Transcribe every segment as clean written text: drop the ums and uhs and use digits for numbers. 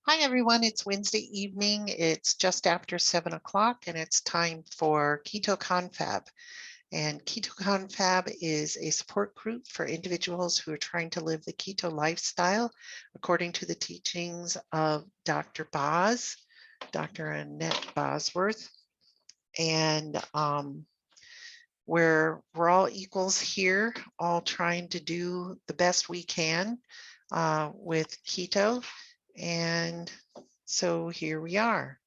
Hi, everyone. It's Wednesday evening. It's just after 7 o'clock, and it's time for Keto Confab. And Keto Confab is a support group for individuals who are trying to live the keto lifestyle according to the teachings of Dr. Annette Bosworth. And we're all equals here, all trying to do the best we can with keto. And so here we are.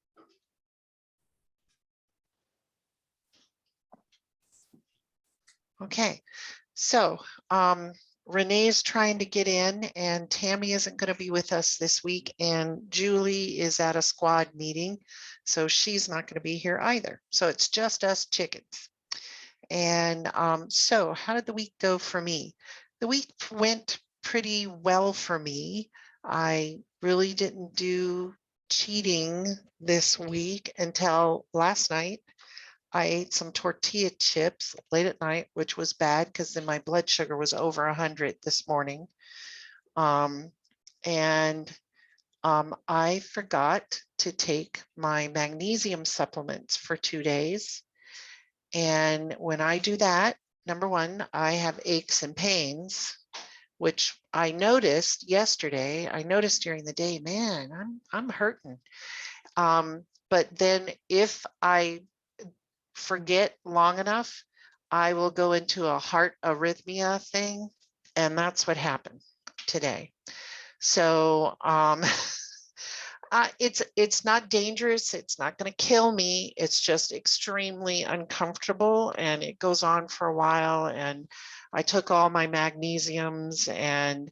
Okay, so Renee's trying to get in, and Tammy isn't going to be with us this week, and Julie is at a squad meeting, so she's not going to be here either. So it's just us chickens. And so how did the week go for me? The week went pretty well for me. I really didn't do cheating this week until last night. I ate some tortilla chips late at night, which was bad because then my blood sugar was over 100 this morning. I forgot to take my magnesium supplements for 2 days. And when I do that, number one, I have aches and pains, which I noticed yesterday. I noticed during the day, man, I'm hurting. But then if I forget long enough, I will go into a heart arrhythmia thing. And that's what happened today. So it's not dangerous. It's not going to kill me. It's just extremely uncomfortable, and it goes on for a while. And I took all my magnesiums and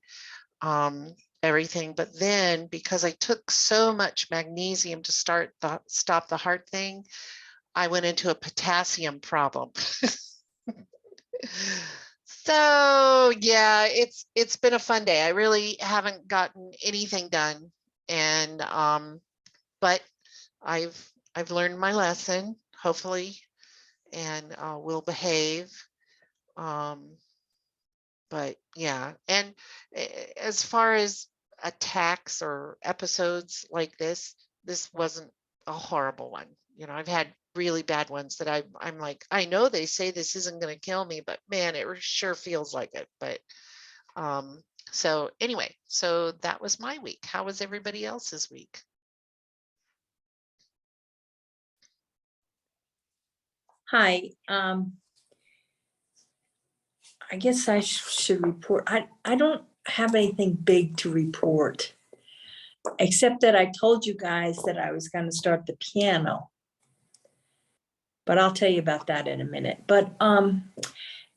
everything, but then because I took so much magnesium to stop the heart thing, I went into a potassium problem. So yeah, it's been a fun day. I really haven't gotten anything done, and but I've learned my lesson, hopefully, and will behave. But yeah, and as far as attacks or episodes like this wasn't a horrible one. You know, I've had really bad ones that I'm like, I know they say this isn't going to kill me, but man, it sure feels like it. But so anyway, so that was my week. How was everybody else's week? Hi, I guess I should report. I don't have anything big to report, except that I told you guys that I was going to start the piano. But I'll tell you about that in a minute. But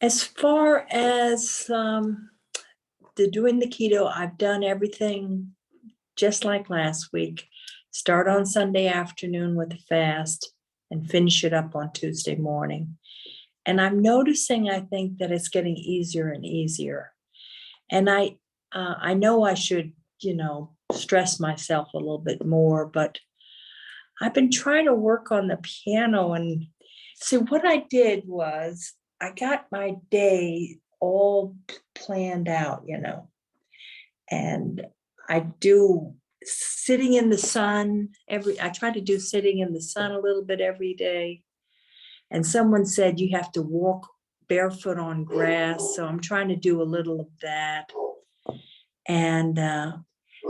as far as doing the keto, I've done everything just like last week. Start on Sunday afternoon with a fast and finish it up on Tuesday morning. And I'm noticing, I think, that it's getting easier and easier. And I know I should, stress myself a little bit more, but I've been trying to work on the piano. And see, what I did was I got my day all planned out, and I do sitting in the sun I try to do sitting in the sun a little bit every day. And someone said you have to walk barefoot on grass. So I'm trying to do a little of that. And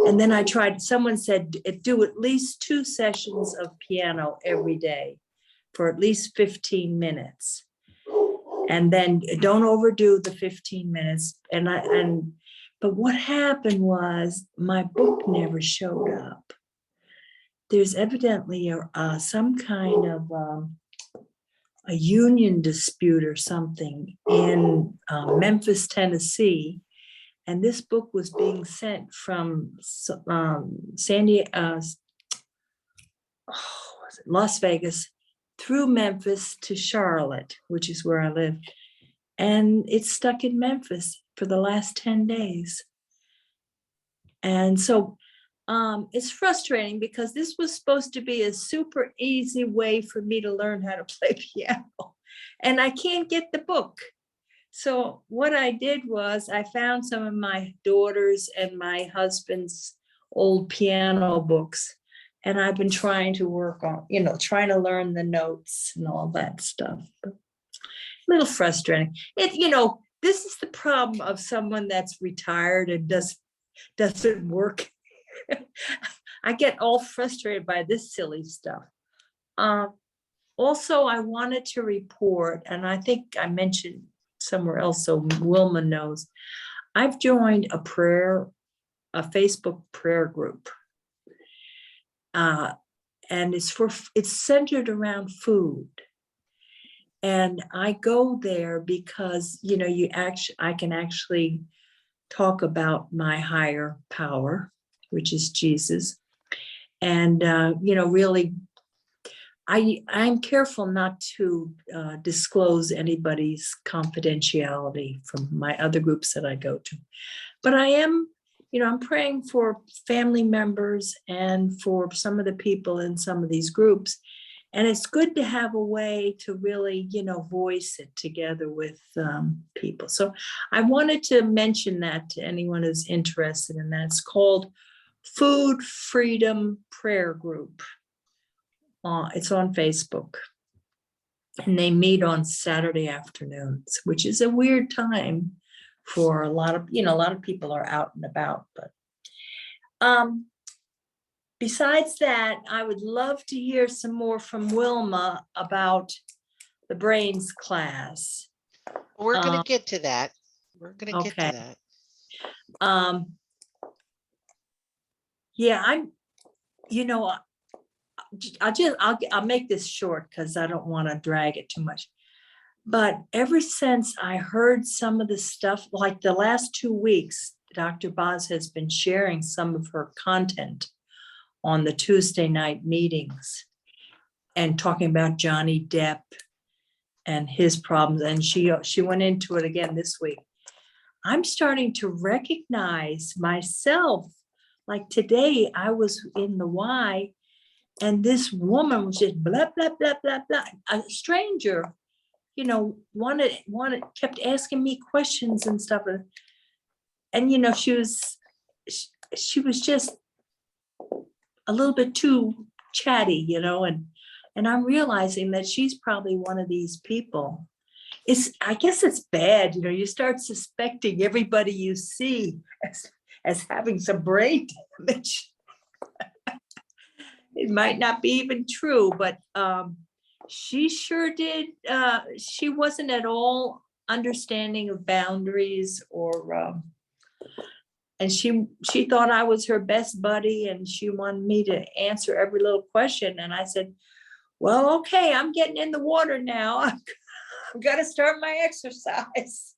then someone said, do at least 2 sessions of piano every day for at least 15 minutes. And then don't overdo the 15 minutes. But what happened was my book never showed up. There's evidently some kind of a union dispute or something in Memphis, Tennessee. And this book was being sent from Las Vegas through Memphis to Charlotte, which is where I live. And it's stuck in Memphis for the last 10 days. And so it's frustrating because this was supposed to be a super easy way for me to learn how to play piano. And I can't get the book. So what I did was I found some of my daughter's and my husband's old piano books. And I've been trying to work on, trying to learn the notes and all that stuff. But a little frustrating. This is the problem of someone that's retired and doesn't work. I get all frustrated by this silly stuff. Also, I wanted to report, and I think I mentioned somewhere else, so Wilma knows, I've joined a Facebook prayer group. And it's centered around food. And I go there because, I can actually talk about my higher power, which is Jesus. And, really, I'm careful not to disclose anybody's confidentiality from my other groups that I go to. But I am, I'm praying for family members and for some of the people in some of these groups. And it's good to have a way to really, voice it together with people. So I wanted to mention that to anyone who's interested in that. It's called Food Freedom Prayer Group. It's on Facebook. And they meet on Saturday afternoons, which is a weird time for a lot of people are out and about. But besides that, I would love to hear some more from Wilma about the brains class. We're going to get to that. We're going to get to that. Yeah, I'll make this short because I don't want to drag it too much. But ever since I heard some of the stuff, like the last 2 weeks, Dr. Boz has been sharing some of her content on the Tuesday night meetings and talking about Johnny Depp and his problems. And she went into it again this week. I'm starting to recognize myself. Like today, I was in the Y, and this woman was just blah, blah, blah, blah, blah. A stranger, kept asking me questions and stuff. And, she was just a little bit too chatty, and I'm realizing that she's probably one of these people. I guess it's bad, you start suspecting everybody you see as having some brain damage. It might not be even true, but she sure did. She wasn't at all understanding of boundaries and she thought I was her best buddy, and she wanted me to answer every little question. And I said, well, okay, I'm getting in the water now. I've got to start my exercise.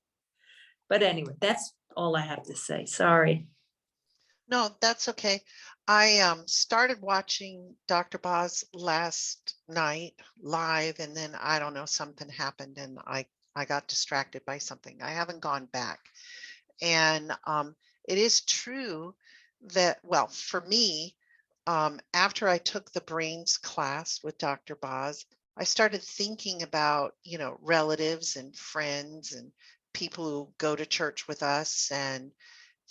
But anyway, that's all I have to say. Sorry. No, that's okay. I started watching Dr. Boz last night live, and then I don't know, something happened and I got distracted by something. I haven't gone back. And it is true that, well, for me, after I took the brains class with Dr. Boz, I started thinking about, relatives and friends and people who go to church with us, and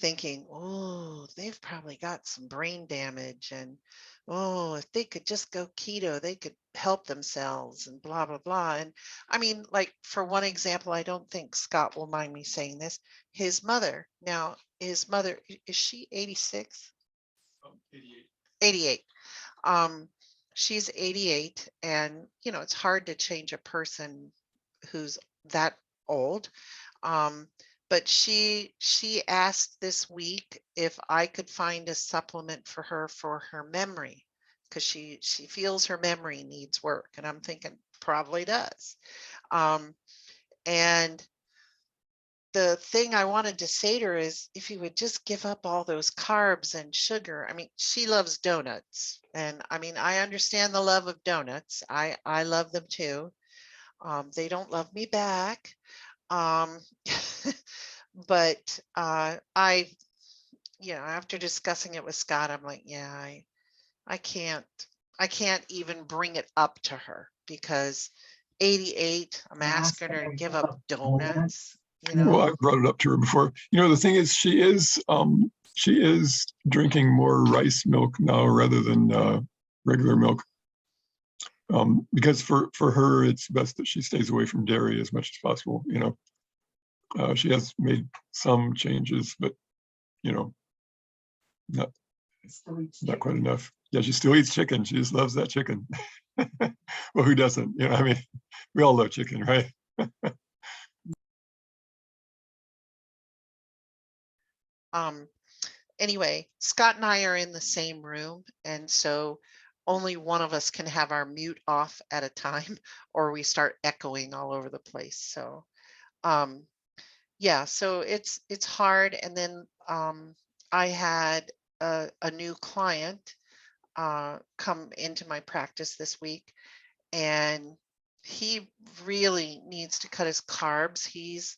thinking, oh, they've probably got some brain damage, and oh, if they could just go keto, they could help themselves, and blah, blah, blah. And I mean, like, for one example, I don't think Scott will mind me saying this. His mother, is she 86? 88. She's 88, and it's hard to change a person who's that old. But she asked this week if I could find a supplement for her memory, because she feels her memory needs work, and I'm thinking probably does. And the thing I wanted to say to her is, if you would just give up all those carbs and sugar. I mean, she loves donuts, and I mean, I understand the love of donuts. I love them too. They don't love me back. But after discussing it with Scott, I'm like, yeah, I can't even bring it up to her, because 88, I'm asking her to give up donuts. you know? Well, I brought it up to her before. The thing is, she is drinking more rice milk now rather than regular milk. Because for her, it's best that she stays away from dairy as much as possible. She has made some changes, but not quite enough. Yeah, she still eats chicken. She just loves that chicken. Well, who doesn't? I mean, we all love chicken, right? Anyway, Scott and I are in the same room, and so only one of us can have our mute off at a time, or we start echoing all over the place. So, yeah, so it's hard. And then I had a new client come into my practice this week, and he really needs to cut his carbs. He's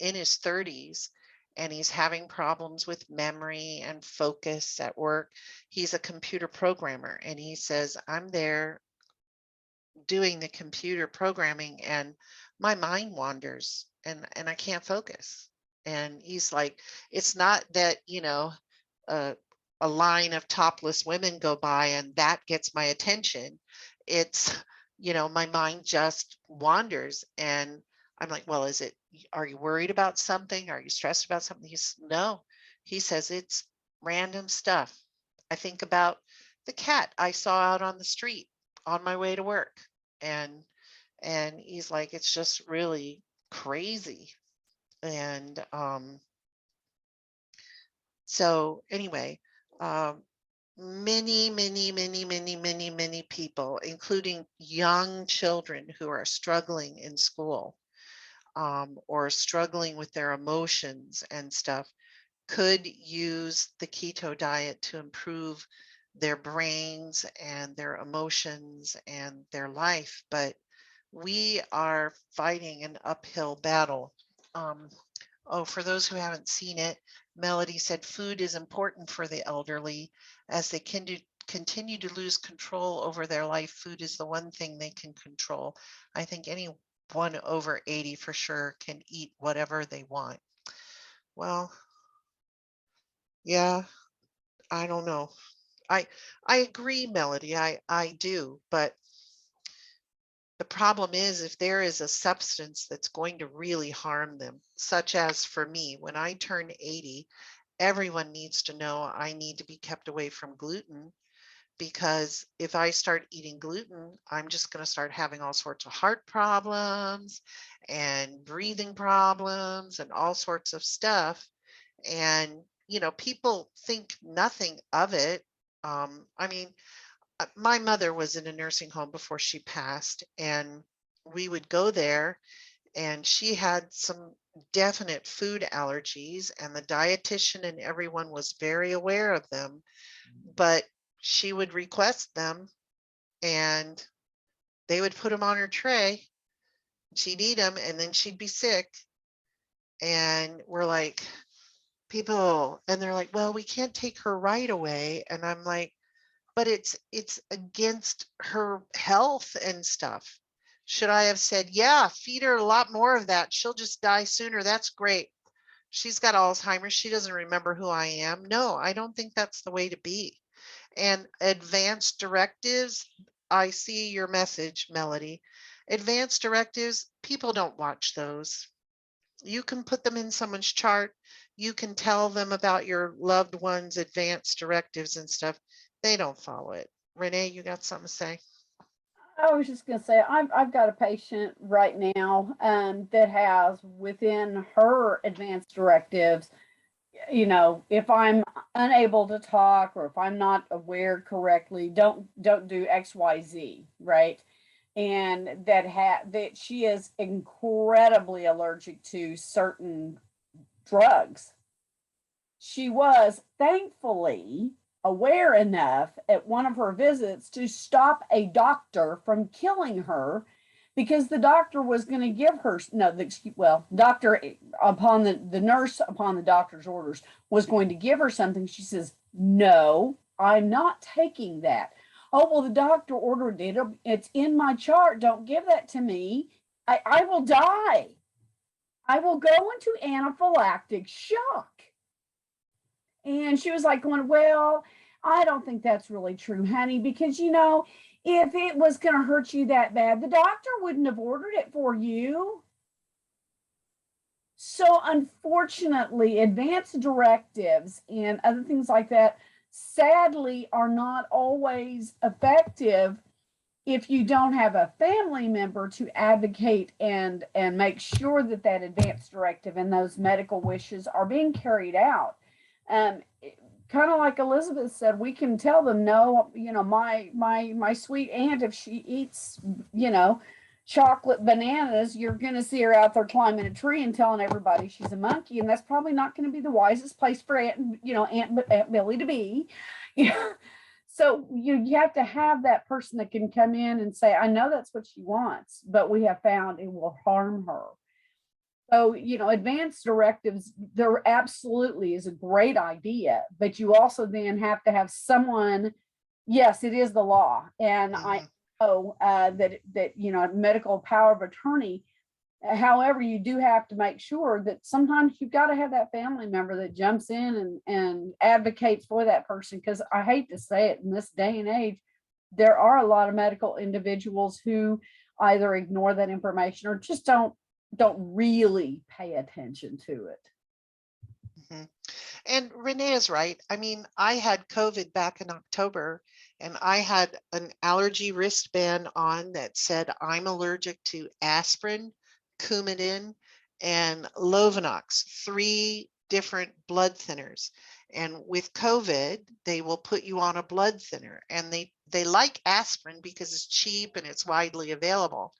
in his 30s, and he's having problems with memory and focus at work. He's a computer programmer, and he says, I'm there doing the computer programming and my mind wanders and I can't focus. And he's like, it's not that, a line of topless women go by and that gets my attention. It's, my mind just wanders. And I'm like, well, are you worried about something? Are you stressed about something? No. He says it's random stuff. I think about the cat I saw out on the street on my way to work. And he's like, it's just really crazy. And so anyway, many, many, many, many, many, many people, including young children who are struggling in school or struggling with their emotions and stuff, could use the keto diet to improve their brains and their emotions and their life. But we are fighting an uphill battle. For those who haven't seen it, Melody said food is important for the elderly as they continue to lose control over their life. Food is the one thing they can control. I think anyone over 80 for sure can eat whatever they want. Well, yeah, I don't know. I agree, Melody. I do, but the problem is if there is a substance that's going to really harm them, such as for me, when I turn 80, everyone needs to know I need to be kept away from gluten, because if I start eating gluten, I'm just going to start having all sorts of heart problems and breathing problems and all sorts of stuff. And, people think nothing of it. I mean, my mother was in a nursing home before she passed, and we would go there, and she had some definite food allergies, and the dietitian and everyone was very aware of them, but she would request them and they would put them on her tray. She'd eat them and then she'd be sick. And we're like, people, and they're like, well, we can't take her right away. And I'm like, but it's against her health and stuff. Should I have said, yeah, feed her a lot more of that? She'll just die sooner. That's great. She's got Alzheimer's. She doesn't remember who I am. No, I don't think that's the way to be. And advanced directives, I see your message, Melody. Advanced directives, people don't watch those. You can put them in someone's chart. You can tell them about your loved one's advanced directives and stuff. They don't follow it. Renee, you got something to say? I was just going to say, I've got a patient right now that has within her advanced directives, if I'm unable to talk or if I'm not aware correctly, don't do XYZ, right? And that she is incredibly allergic to certain drugs. She was thankfully aware enough at one of her visits to stop a doctor from killing her, because the doctor was going to give her doctor upon the nurse upon the doctor's orders was going to give her something. She says, no, I'm not taking that. Oh, well, the doctor ordered it. It's in my chart. Don't give that to me. I will die. I will go into anaphylactic shock. And she was like going, well, I don't think that's really true, honey, because, you know, if it was going to hurt you that bad, the doctor wouldn't have ordered it for you. So unfortunately, advanced directives and other things like that, sadly, are not always effective if you don't have a family member to advocate and make sure that that advanced directive and those medical wishes are being carried out. Kind of like Elizabeth said, we can tell them, no, you know, my sweet aunt, if she eats, you know, chocolate bananas, you're going to see her out there climbing a tree and telling everybody she's a monkey, and that's probably not going to be the wisest place for Aunt Billy to be. Yeah. So you have to have that person that can come in and say, I know that's what she wants, but we have found it will harm her. So, you know, advanced directives, there absolutely is a great idea, but you also then have to have someone, yes, it is the law. And I know that, you know, medical power of attorney. However, you do have to make sure that sometimes you've got to have that family member that jumps in and advocates for that person. Because I hate to say it, in this day and age, there are a lot of medical individuals who either ignore that information or just don't really pay attention to it. Mhm. And Renee is right. I mean, I had COVID back in October, and I had an allergy wristband on that said I'm allergic to aspirin, Coumadin, and Lovenox, 3 different blood thinners. And with COVID, they will put you on a blood thinner, and they like aspirin because it's cheap and it's widely available.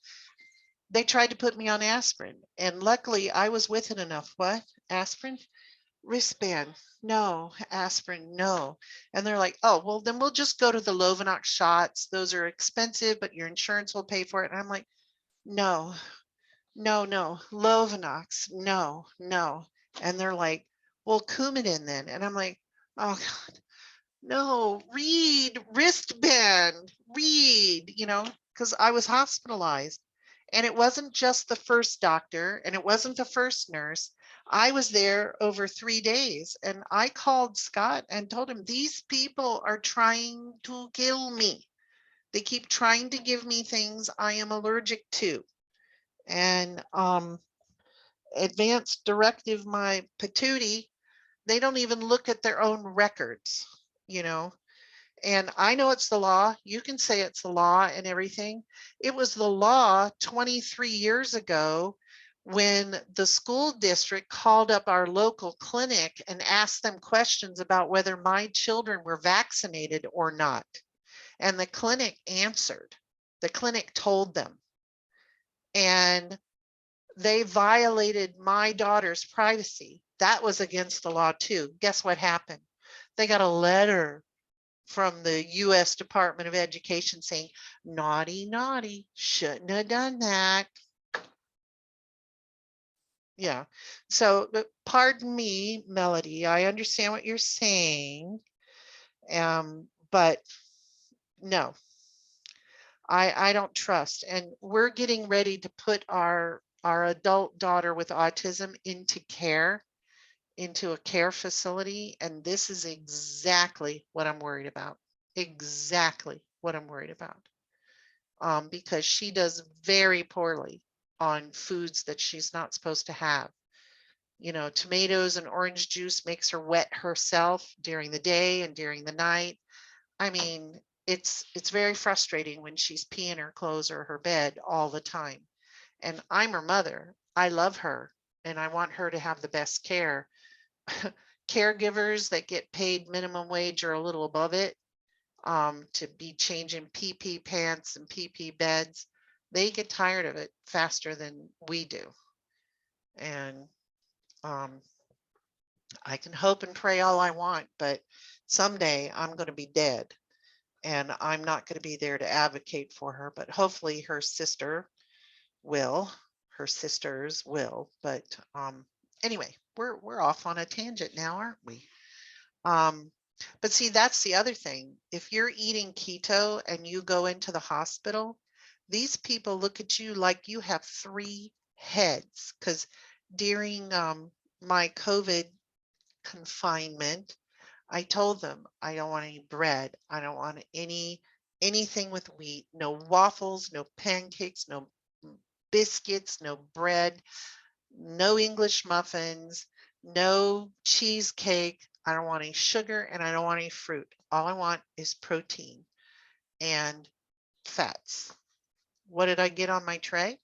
They tried to put me on aspirin, and luckily I was with it enough. What? Aspirin? Wristband? No. Aspirin? No. And they're like, oh, well, then we'll just go to the Lovenox shots. Those are expensive, but your insurance will pay for it. And I'm like, no, no, no. Lovenox? No, no. And they're like, well, Coumadin then. And I'm like, oh, God, no, read, wristband, read, you know, because I was hospitalized. And it wasn't just the first doctor, and it wasn't the first nurse. I was there over 3 days, and I called Scott and told him, these people are trying to kill me. They keep trying to give me things I am allergic to. And advanced directive, my patootie, they don't even look at their own records, you know. And I know it's the law. You can say it's the law and everything. It was the law 23 years ago when the school district called up our local clinic and asked them questions about whether my children were vaccinated or not. And the clinic answered. The clinic told them. And they violated my daughter's privacy. That was against the law too. Guess what happened? They got a letter from the U.S. Department of Education saying, naughty, naughty, shouldn't have done that. Yeah. So pardon me, Melody, I understand what you're saying. But no, I don't trust. And we're getting ready to put our adult daughter with autism into a care facility. And this is exactly what I'm worried about. Exactly what I'm worried about. Because she does very poorly on foods that she's not supposed to have. You know, tomatoes and orange juice makes her wet herself during the day and during the night. I mean, it's very frustrating when she's peeing her clothes or her bed all the time. And I'm her mother. I love her and I want her to have the best care. Caregivers that get paid minimum wage or a little above it, to be changing PP pants and PP beds, they get tired of it faster than we do. And I can hope and pray all I want, but someday I'm going to be dead and I'm not going to be there to advocate for her, but hopefully her sisters will. But anyway, we're off on a tangent now, aren't we? But see, that's the other thing. If you're eating keto and you go into the hospital, these people look at you like you have 3 heads because during my COVID confinement, I told them I don't want any bread. I don't want anything with wheat, no waffles, no pancakes, no biscuits, no bread, no English muffins, no cheesecake. I don't want any sugar and I don't want any fruit. All I want is protein and fats. What did I get on my tray?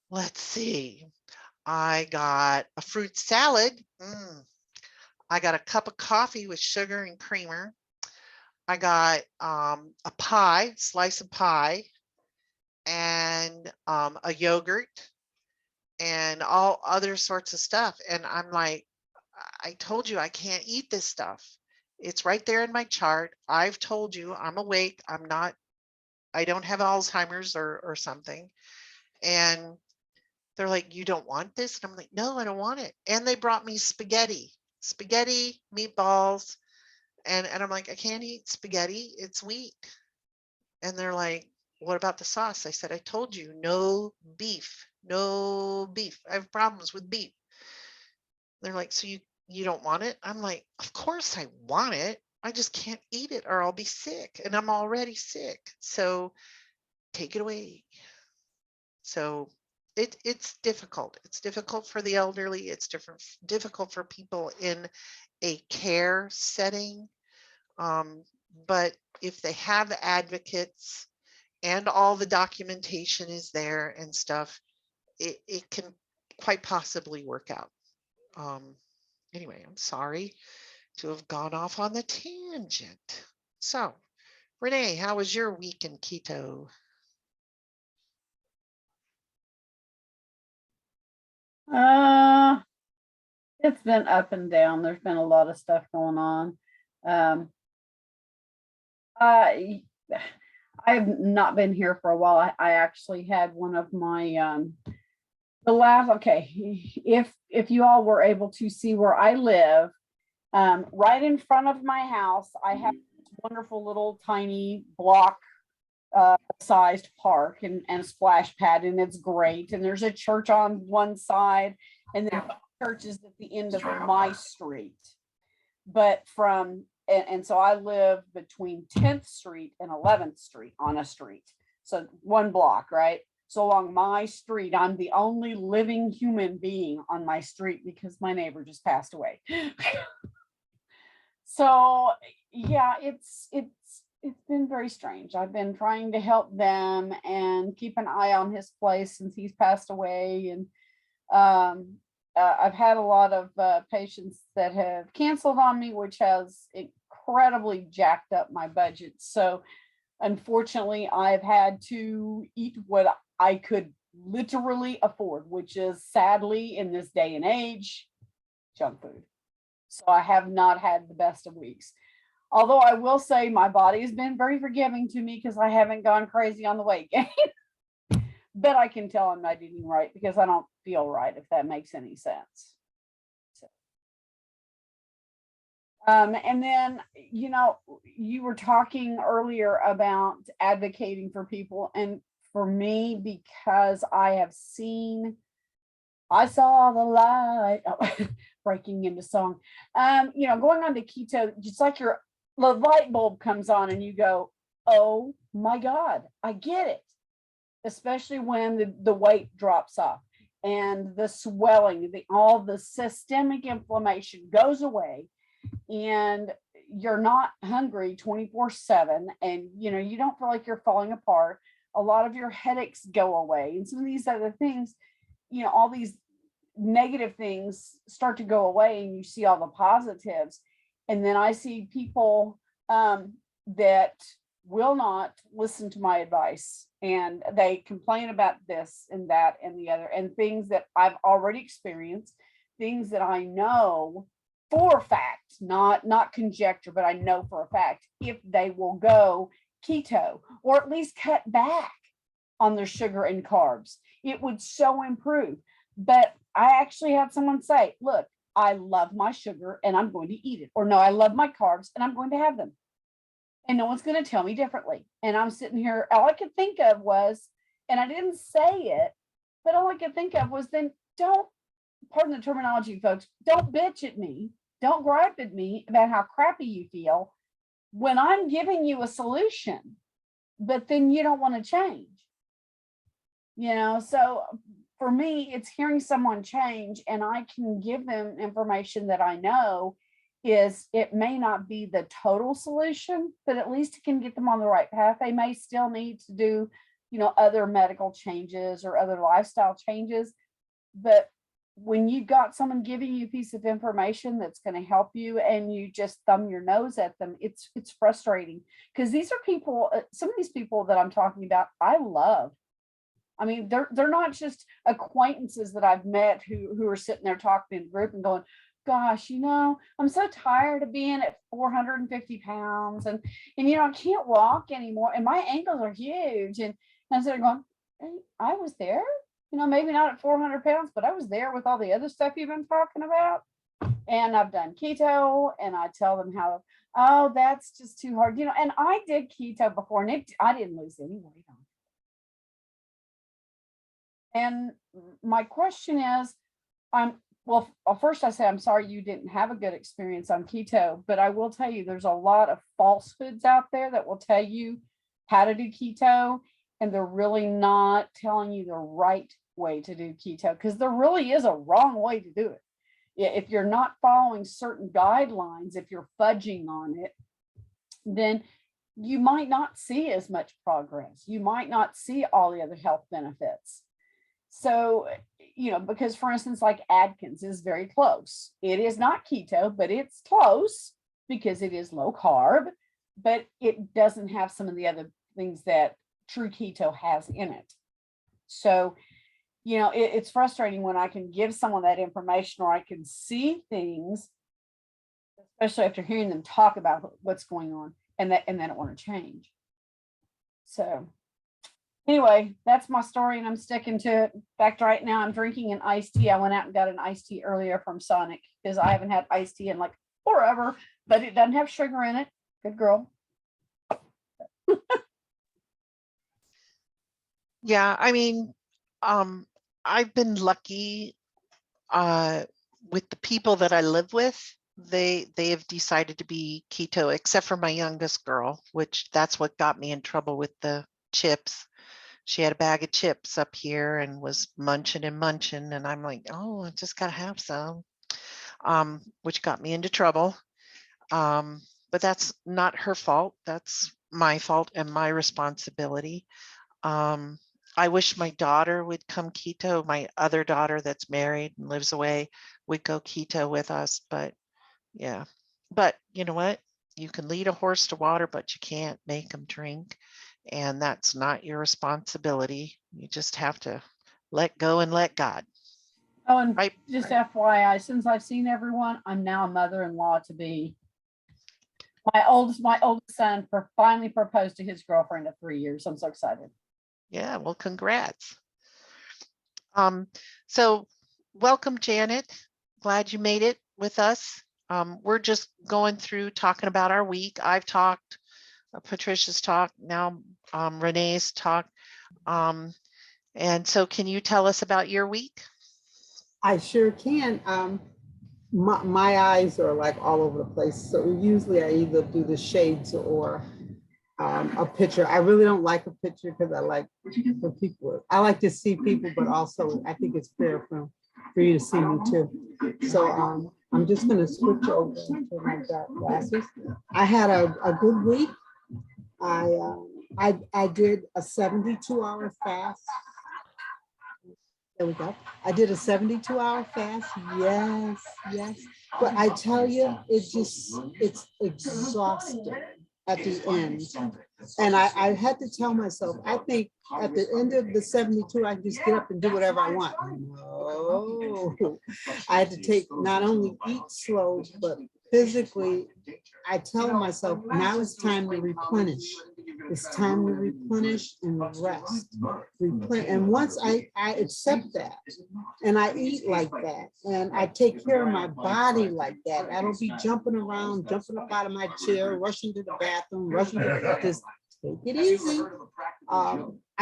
Let's see. I got a fruit salad. I got a cup of coffee with sugar and creamer. I got a pie, slice of pie, and a yogurt and all other sorts of stuff. And I'm like, I told you I can't eat this stuff. It's right there in my chart. I've told you I'm awake. I don't have Alzheimer's or something. And they're like, you don't want this? And I'm like, no, I don't want it. And they brought me spaghetti, meatballs. And I'm like, I can't eat spaghetti. It's wheat. And they're like, what about the sauce? I said, I told you, no beef, no beef. I have problems with beef. They're like, so you don't want it? I'm like, of course I want it. I just can't eat it or I'll be sick. And I'm already sick. So take it away. So it's difficult. It's difficult for the elderly. It's difficult for people in a care setting. But if they have advocates and all the documentation is there and stuff, it can quite possibly work out. Anyway, I'm sorry to have gone off on the tangent. So, Renee, how was your week in keto? It's been up and down. There's been a lot of stuff going on. I've not been here for a while. I actually had one of my if you all were able to see where I live, right in front of my house, I have this wonderful little tiny block sized park and a splash pad, and it's great. And there's a church on one side, and then the church is at the end of my street. But so I live between 10th Street and 11th Street on a street. So one block, right? So along my street, I'm the only living human being on my street because my neighbor just passed away. So yeah, it's been very strange. I've been trying to help them and keep an eye on his place since he's passed away. And I've had a lot of patients that have canceled on me, which has incredibly jacked up my budget. So unfortunately, I've had to eat what I could literally afford, which is sadly in this day and age, junk food. So I have not had the best of weeks. Although I will say my body has been very forgiving to me because I haven't gone crazy on the weight gain. But I can tell I'm not eating right because I don't feel right, if that makes any sense. So, and then, you were talking earlier about advocating for people. And for me, because I saw the light, breaking into song, going on to keto, just like the light bulb comes on and you go, oh my God, I get it. Especially when the weight drops off and the swelling, all the systemic inflammation goes away and you're not hungry 24/7 and you don't feel like you're falling apart. A lot of your headaches go away and some of these other things, all these negative things start to go away and you see all the positives. And then I see people that will not listen to my advice and they complain about this and that and the other and things that I've already experienced, things that I know for a fact, not conjecture, but I know for a fact, if they will go keto or at least cut back on their sugar and carbs, it would so improve. But I actually had someone say, look, I love my sugar and I'm going to eat it. Or no, I love my carbs and I'm going to have them. And no one's going to tell me differently. And I'm sitting here, all I could think of was, and I didn't say it, but all I could think of was, then don't, pardon the terminology, folks, don't bitch at me. Don't gripe at me about how crappy you feel when I'm giving you a solution, but then you don't want to change. So for me, it's hearing someone change, and I can give them information that I know it may not be the total solution, but at least it can get them on the right path. They may still need to do, other medical changes or other lifestyle changes. But when you got someone giving you a piece of information that's going to help you and you just thumb your nose at them, it's frustrating, because these are people, some of these people that I'm talking about, I love. I mean, they're not just acquaintances that I've met who are sitting there talking in a group and going, gosh, I'm so tired of being at 450 pounds and I can't walk anymore and my ankles are huge. And instead of going, hey, I was there, maybe not at 400 pounds, but I was there with all the other stuff you've been talking about. And I've done keto, and I tell them how, oh, that's just too hard. And I did keto before, and I didn't lose any weight on it. And my question is, well, first I say, I'm sorry you didn't have a good experience on keto, but I will tell you, there's a lot of falsehoods out there that will tell you how to do keto, and they're really not telling you the right way to do keto, because there really is a wrong way to do it. If you're not following certain guidelines, if you're fudging on it, then you might not see as much progress. You might not see all the other health benefits. So, because for instance, like Atkins is very close. It is not keto, but it's close because it is low carb, but it doesn't have some of the other things that true keto has in it. So, it's frustrating when I can give someone that information, or I can see things, especially after hearing them talk about what's going on, and they don't want to change. So anyway, that's my story, and I'm sticking to it. In fact, right now I'm drinking an iced tea. I went out and got an iced tea earlier from Sonic because I haven't had iced tea in like forever, but it doesn't have sugar in it. Good girl. Yeah, I mean, I've been lucky with the people that I live with. They have decided to be keto, except for my youngest girl, which that's what got me in trouble with the chips. She had a bag of chips up here and was munching and munching, and I'm like, oh, I just gotta have some, which got me into trouble. But that's not her fault. That's my fault and my responsibility. I wish my daughter would come keto. My other daughter that's married and lives away would go keto with us. But yeah, but you know what? You can lead a horse to water, but you can't make them drink. And that's not your responsibility. You just have to let go and let God. Oh, and just FYI, since I've seen everyone, I'm now a mother-in-law to be. My oldest son finally proposed to his girlfriend of 3 years. I'm so excited. Yeah, well, congrats. So welcome, Janet. Glad you made it with us. We're just going through talking about our week. I've talked, Patricia's talked, now Renee's talked. And so can you tell us about your week? I sure can. My eyes are like all over the place. So usually I either do the shades or a picture. I really don't like a picture because I like for people. I like to see people, but also I think it's fair for you to see me too. So I'm just going to switch over to my glasses. I had a good week. I did a 72-hour fast. There we go. I did a 72-hour fast. Yes. But I tell you, it's exhausting at the end. And I had to tell myself, I think at the end of the 72, I just get up and do whatever I want. No, I had to not only eat slow, but physically, I tell myself, now it's time to replenish. It's time to replenish and rest. And once I accept that, and I eat like that, and I take care of my body like that, I don't be jumping around, jumping up out of my chair, rushing to the bathroom, just take it easy.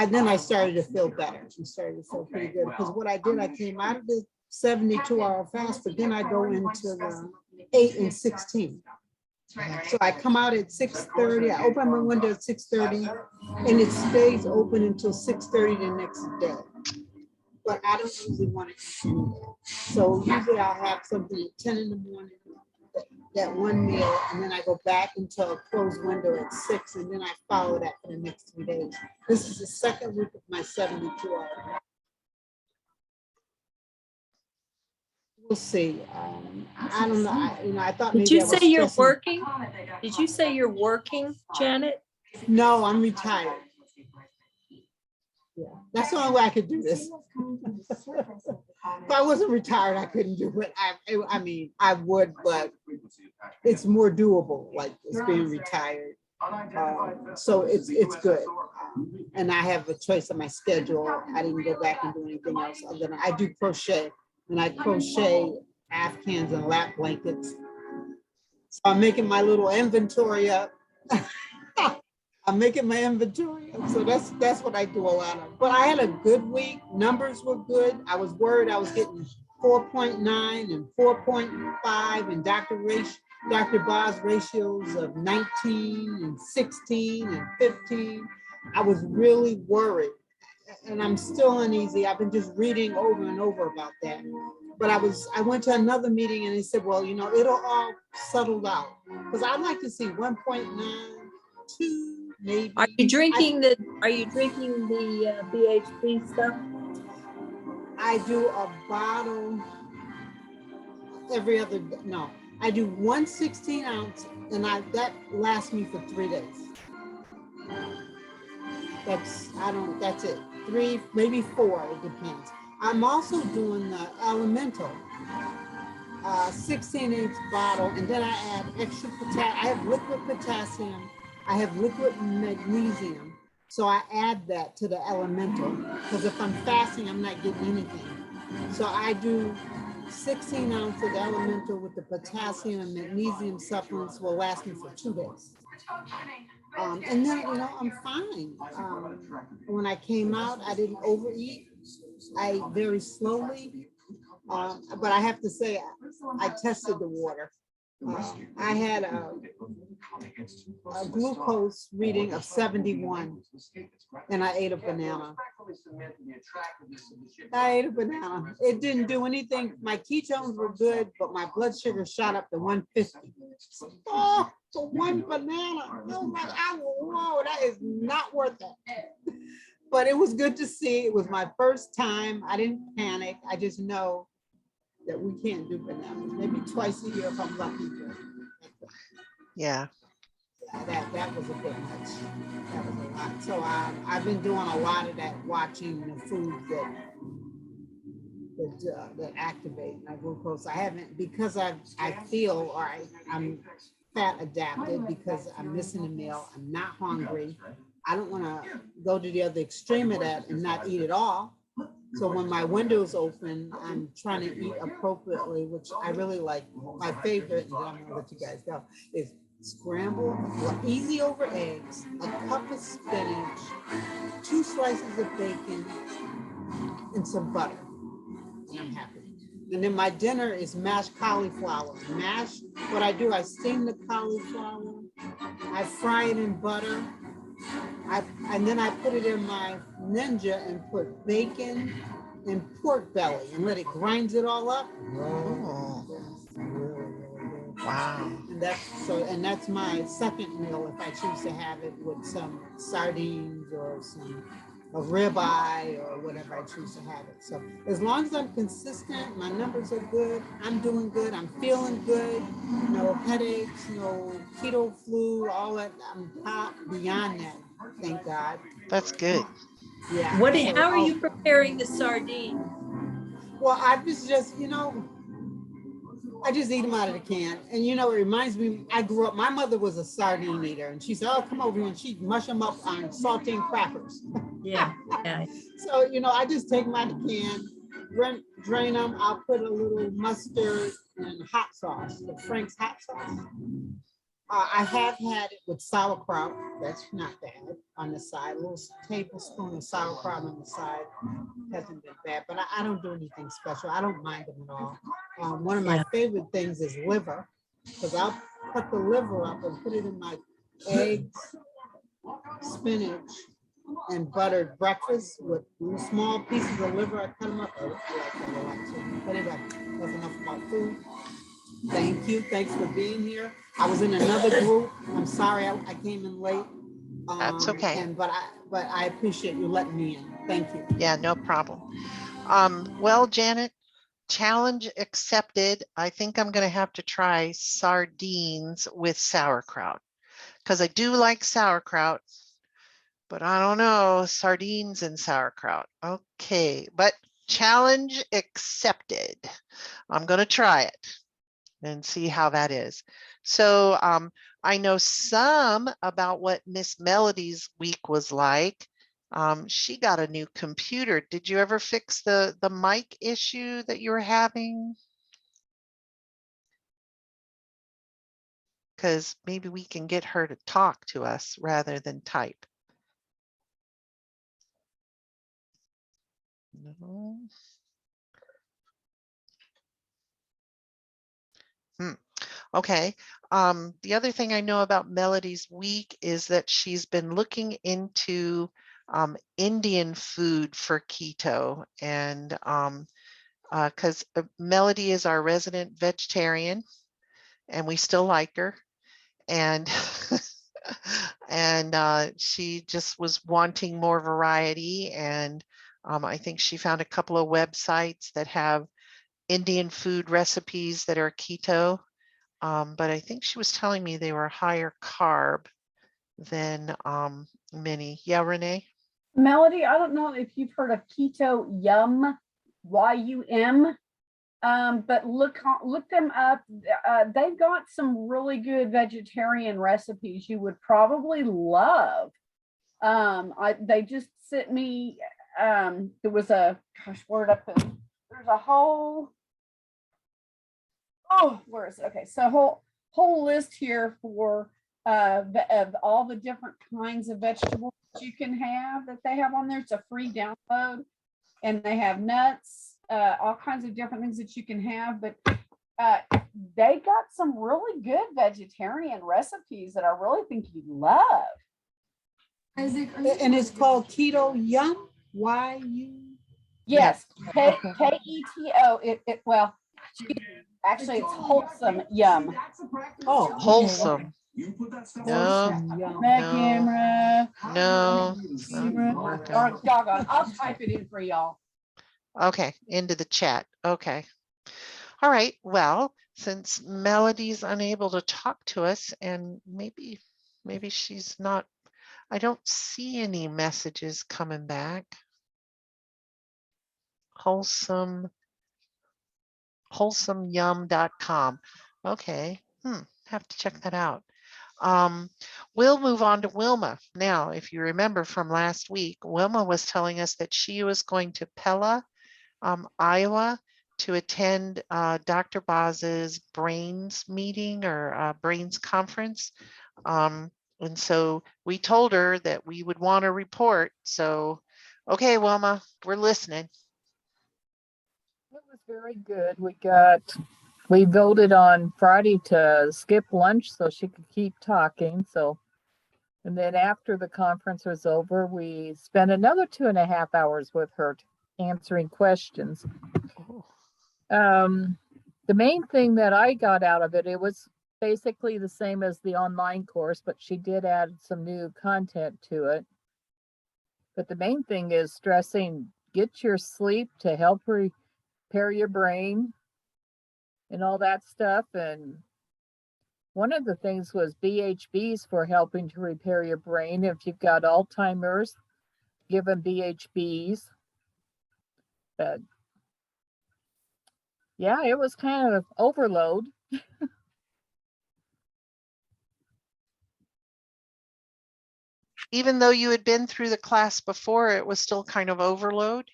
then I started to feel better. I started to feel pretty good because what I did, I came out of the 72-hour fast, but then I go into the 8 and 16. So I come out at 6:30. I open my window at 6:30, and it stays open until 6:30 the next day. But I don't usually want to do that. So usually I'll have something at 10 in the morning, that one meal, and then I go back until a closed window at 6, and then I follow that for the next 3 days. This is the second week of my 72-hour. We'll see. I don't know. I thought maybe Did you I was say you're stressing. working? Did you say you're working, Janet? No, I'm retired. Yeah, that's the only way I could do this. If I wasn't retired, I couldn't do it. I mean, I would, but it's more doable, like it's being retired. So it's good. And I have a choice of my schedule. I didn't go back and do anything else other than I do crochet, and I crochet Afghans and lap blankets. So I'm making my little inventory up. I'm making my inventory up. So that's what I do a lot of. But I had a good week. Numbers were good. I was worried I was getting 4.9 and 4.5 and Dr. Bos's ratios of 19 and 16 and 15. I was really worried, and I'm still uneasy. I've been just reading over and over about that. But I went to another meeting and they said, well, it'll all settle out. Because I'd like to see 1.9, 2, maybe. Are you drinking the BHB stuff? I do a bottle every other, no. I do 1 16-ounce, and that lasts me for 3 days. That's it. 3, maybe 4, it depends. I'm also doing the elemental 16-inch bottle, and then I add extra potassium. I have liquid potassium, I have liquid magnesium, so I add that to the elemental, because if I'm fasting, I'm not getting anything. So I do 16 ounces of elemental with the potassium and magnesium supplements will last me for 2 days. And then, I'm fine. When I came out, I didn't overeat. I ate very slowly. But I have to say, I tested the water. I had a glucose reading of 71, and I ate a banana. It didn't do anything. My ketones were good, but my blood sugar shot up to 150. Oh, for one banana. Oh my God, whoa, that is not worth it. But it was good to see. It was my first time. I didn't panic. I just know that we can't do bananas. Maybe twice a year if I'm lucky. Yeah. That was a bit much. That was a lot. So I've been doing a lot of that, watching the foods that activate my glucose. I haven't, because I feel, or I'm fat adapted, because I'm missing a meal. I'm not hungry. I don't want to go to the other extreme of that and not eat at all. So when my window's open, I'm trying to eat appropriately, which I really like. My favorite, and I'm gonna let you guys go, is scrambled, easy over eggs, a cup of spinach, 2 slices of bacon, and some butter. And I'm happy. And then my dinner is mashed cauliflower. What I do, I steam the cauliflower, I fry it in butter, and then I put it in my Ninja and put bacon and pork belly and let it grind it all up. Oh. Wow. And that's my second meal if I choose to have it, with some sardines or a ribeye or whatever I choose to have it. So as long as I'm consistent, my numbers are good, I'm doing good, I'm feeling good, no headaches, no keto flu, all that. I'm top beyond that, thank God. That's good. Yeah. How are you preparing the sardine? Well, I was just, I just eat them out of the can. And it reminds me, I grew up, my mother was a sardine eater, and she said, oh, come over here, and she'd mush them up on saltine crackers. Yeah. So, I just take them out of the can, drain them. I'll put a little mustard and hot sauce, the Frank's hot sauce. I have had it with sauerkraut. That's not bad. on the side, a little tablespoon of sauerkraut on the side. Hasn't been bad, but I don't do anything special. I don't mind them at all. One of my Yeah. favorite things is liver, because I'll cut the liver up and put it in my eggs, spinach, and buttered breakfast with small pieces of liver. I cut them up. I like that a lot too. But anyway, that's enough about food. Thank you. Thanks for being here. I was in another group. I'm sorry I came in late. That's okay. But I appreciate you letting me in. Thank you. Yeah, no problem. Well, Janet, challenge accepted. I think I'm going to have to try sardines with sauerkraut because I do like sauerkraut, but I don't know, sardines and sauerkraut. Okay, but challenge accepted. I'm going to try it and see how that is. So I know some about what Miss Melody's week was like. She got a new computer. Did you ever fix the mic issue that you were having? Because maybe we can get her to talk to us rather than type. No. Okay. The other thing I know about Melody's week is that she's been looking into Indian food for keto, and because Melody is our resident vegetarian and we still like her, and and she just was wanting more variety, and I think she found a couple of websites that have Indian food recipes that are keto. But I think she was telling me they were higher carb than many. Yeah, Renee? Melody, I don't know if you've heard of Keto Yum, Y-U-M, but look them up. They've got some really good vegetarian recipes you would probably love. They just sent me, there was a, gosh, where'd I put it? There's a whole, oh, where is it? Okay, so whole list here for of all the different kinds of vegetables you can have that they have on there. It's a free download, and they have nuts, all kinds of different things that you can have. But they got some really good vegetarian recipes that I really think you'd love. And it's called Keto Yum. Y-U. Yes, Keto. Well, actually, it's Wholesome Yum. Oh, Wholesome. No, Yum. Camera. no. It's not working. Doggone, I'll type it in for y'all. Okay, into the chat. Okay. All right. Well, since Melody's unable to talk to us, and maybe she's not, I don't see any messages coming back. Wholesomeyum.com. Okay. Have to check that out. We'll move on to Wilma. Now, if you remember from last week, Wilma was telling us that she was going to Pella, Iowa, to attend Dr. Boz's brains meeting or brains conference. And so we told her that we would want a report. So, okay, Wilma, we're listening. It was very good. We voted on Friday to skip lunch so she could keep talking. And then after the conference was over, we spent another 2.5 hours with her answering questions. The main thing that I got out of it, it was basically the same as the online course, but she did add some new content to it. But the main thing is stressing, get your sleep to help repair your brain and all that stuff. And one of the things was BHBs for helping to repair your brain. If you've got Alzheimer's, give them BHBs. But yeah, it was kind of overload. Even though you had been through the class before, it was still kind of overload?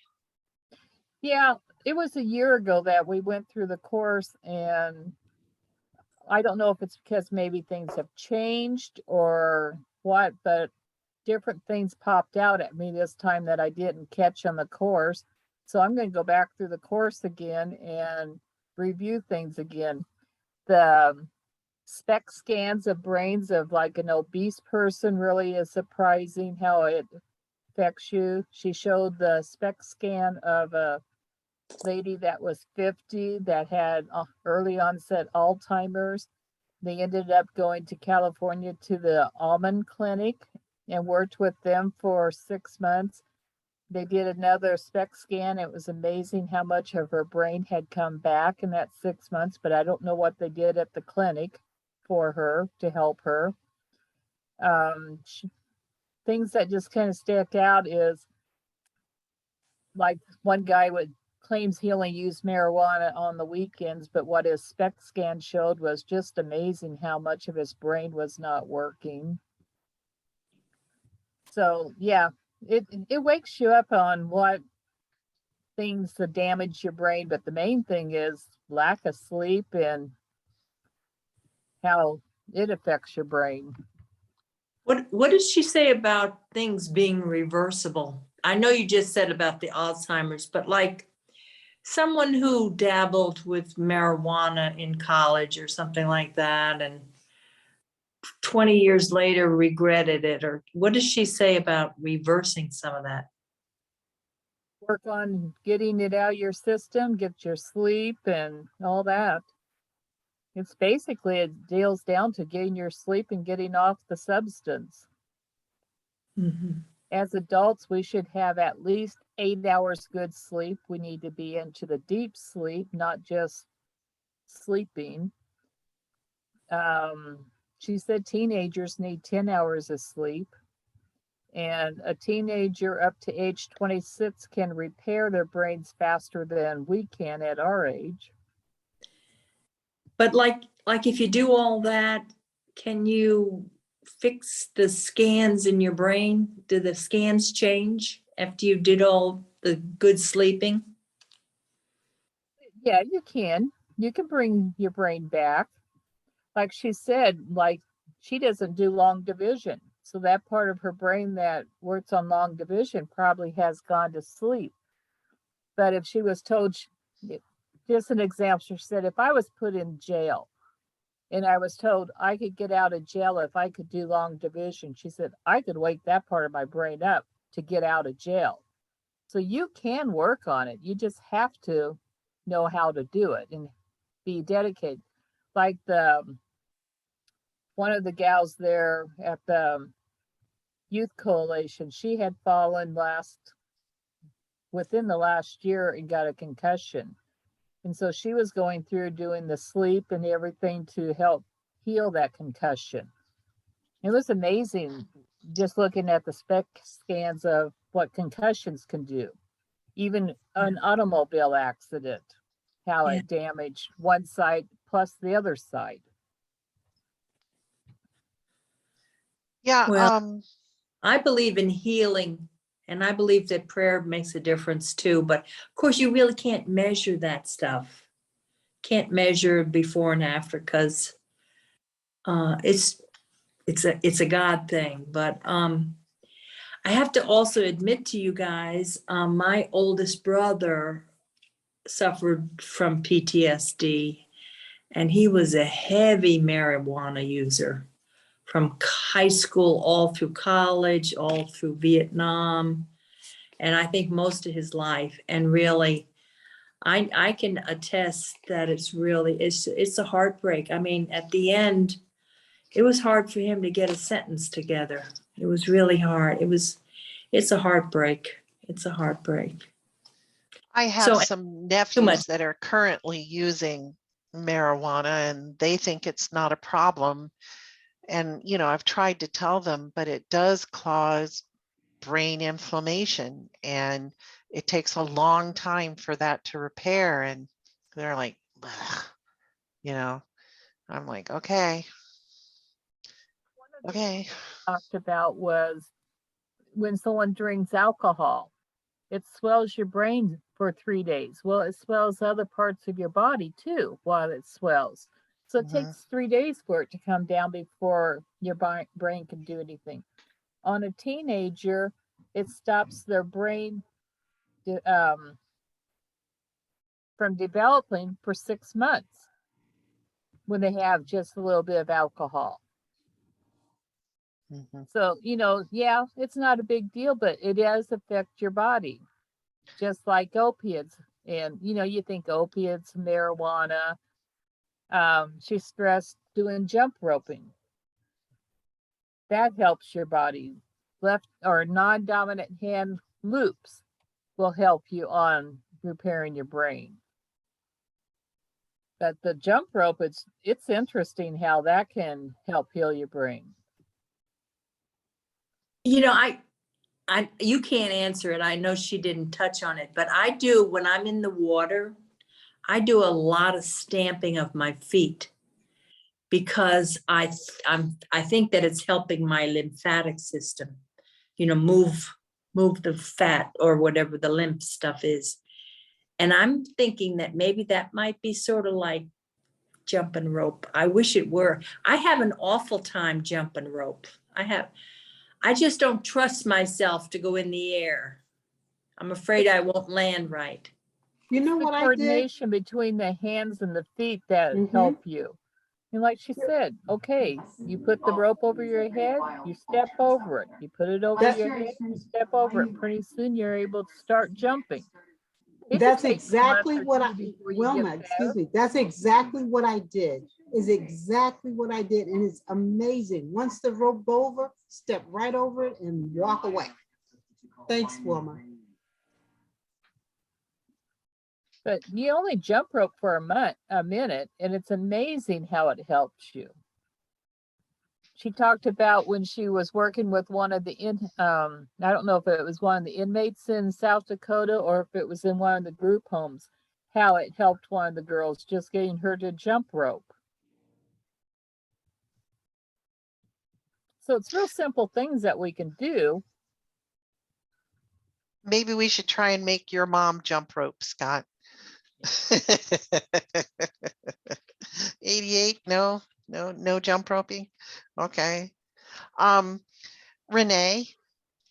Yeah, it was a year ago that we went through the course, and I don't know if it's because maybe things have changed or what, but different things popped out at me this time that I didn't catch on the course. So I'm going to go back through the course again and review things again. The SPECT scans of brains of like an obese person really is surprising how it affects you. She showed the SPECT scan of a lady that was 50 that had early onset Alzheimer's. They ended up going to California to the Almond Clinic and worked with them for 6 months. They did another SPECT scan. It was amazing how much of her brain had come back in that 6 months, but I don't know what they did at the clinic for her to help her. Things that just kind of stick out is like one guy claims he only used marijuana on the weekends, but what his SPECT scan showed was just amazing how much of his brain was not working. So yeah, it wakes you up on what things that damage your brain, but the main thing is lack of sleep and how it affects your brain. What did she say about things being reversible? I know you just said about the Alzheimer's, but like someone who dabbled with marijuana in college or something like that and 20 years later regretted it, or what does she say about reversing some of that? Work on getting it out of your system, get your sleep and all that. It's basically, it deals down to getting your sleep and getting off the substance. Mm-hmm. As adults, we should have at least 8 hours good sleep. We need to be into the deep sleep, not just sleeping. She said teenagers need 10 hours of sleep. And a teenager up to age 26 can repair their brains faster than we can at our age. But like if you do all that, can you fix the scans in your brain? Do the scans change after you did all the good sleeping? Yeah, you can. You can bring your brain back. Like she said, like she doesn't do long division. So that part of her brain that works on long division probably has gone to sleep. But if she was told, just an example, she said, if I was put in jail and I was told I could get out of jail if I could do long division, she said, I could wake that part of my brain up to get out of jail. So you can work on it. You just have to know how to do it and be dedicated. Like one of the gals there at the Youth Coalition, she had fallen within the last year and got a concussion. And so she was going through doing the sleep and everything to help heal that concussion. It was amazing just looking at the SPECT scans of what concussions can do. Even an automobile accident, how it damaged one side plus the other side. Yeah. Well, I believe in healing, and I believe that prayer makes a difference too. But of course, you really can't measure that stuff. Can't measure before and after because it's a God thing. But I have to also admit to you guys, my oldest brother suffered from PTSD, and he was a heavy marijuana user from high school all through college, all through Vietnam, and I think most of his life. And really, I can attest that it's a heartbreak. I mean, at the end, it was hard for him to get a sentence together. It was really hard. It's a heartbreak. It's a heartbreak. I have So some too much. nephews that are currently using marijuana and they think it's not a problem. And, you know, I've tried to tell them, but it does cause brain inflammation and it takes a long time for that to repair. And they're like, "Ugh," you know, I'm like, okay. Okay. Talked about was when someone drinks alcohol, it swells your brain for 3 days. Well, it swells other parts of your body too while it swells. So it takes 3 days for it to come down before your brain can do anything. On a teenager, it stops their brain from developing for 6 months when they have just a little bit of alcohol. Mhm. So, yeah, it's not a big deal, but it does affect your body, just like opiates. And, you think opiates, marijuana. She's stressed doing jump roping. That helps your body. Left or non-dominant hand loops will help you on repairing your brain. But the jump rope, it's interesting how that can help heal your brain. You can't answer it. I know she didn't touch on it, but I do when I'm in the water. I do a lot of stamping of my feet because I think that it's helping my lymphatic system. Move the fat or whatever the lymph stuff is. And I'm thinking that maybe that might be sort of like jumping rope. I wish it were. I have an awful time jumping rope. I just don't trust myself to go in the air. I'm afraid I won't land right. You know The what I did? coordination between the hands and the feet that Mhm. help you. And like she said, okay, you put the rope over your head, you step over it. You put it over That- your head, you step over it. Pretty soon you're able to start jumping. It That's could take a month exactly or what two I, before you Wilma, get excuse better. me. That's exactly what I did. Is exactly what I did. And it's amazing. Once the rope go over, step right over it and walk away. Thanks, Wilma. But you only jump rope for a minute, and it's amazing how it helps you. She talked about when she was working with one of the I don't know if it was one of the inmates in South Dakota or if it was in one of the group homes, how it helped one of the girls just getting her to jump rope. So it's real simple things that we can do. Maybe we should try and make your mom jump rope, Scott. 88, no jump roping. Okay. Renee,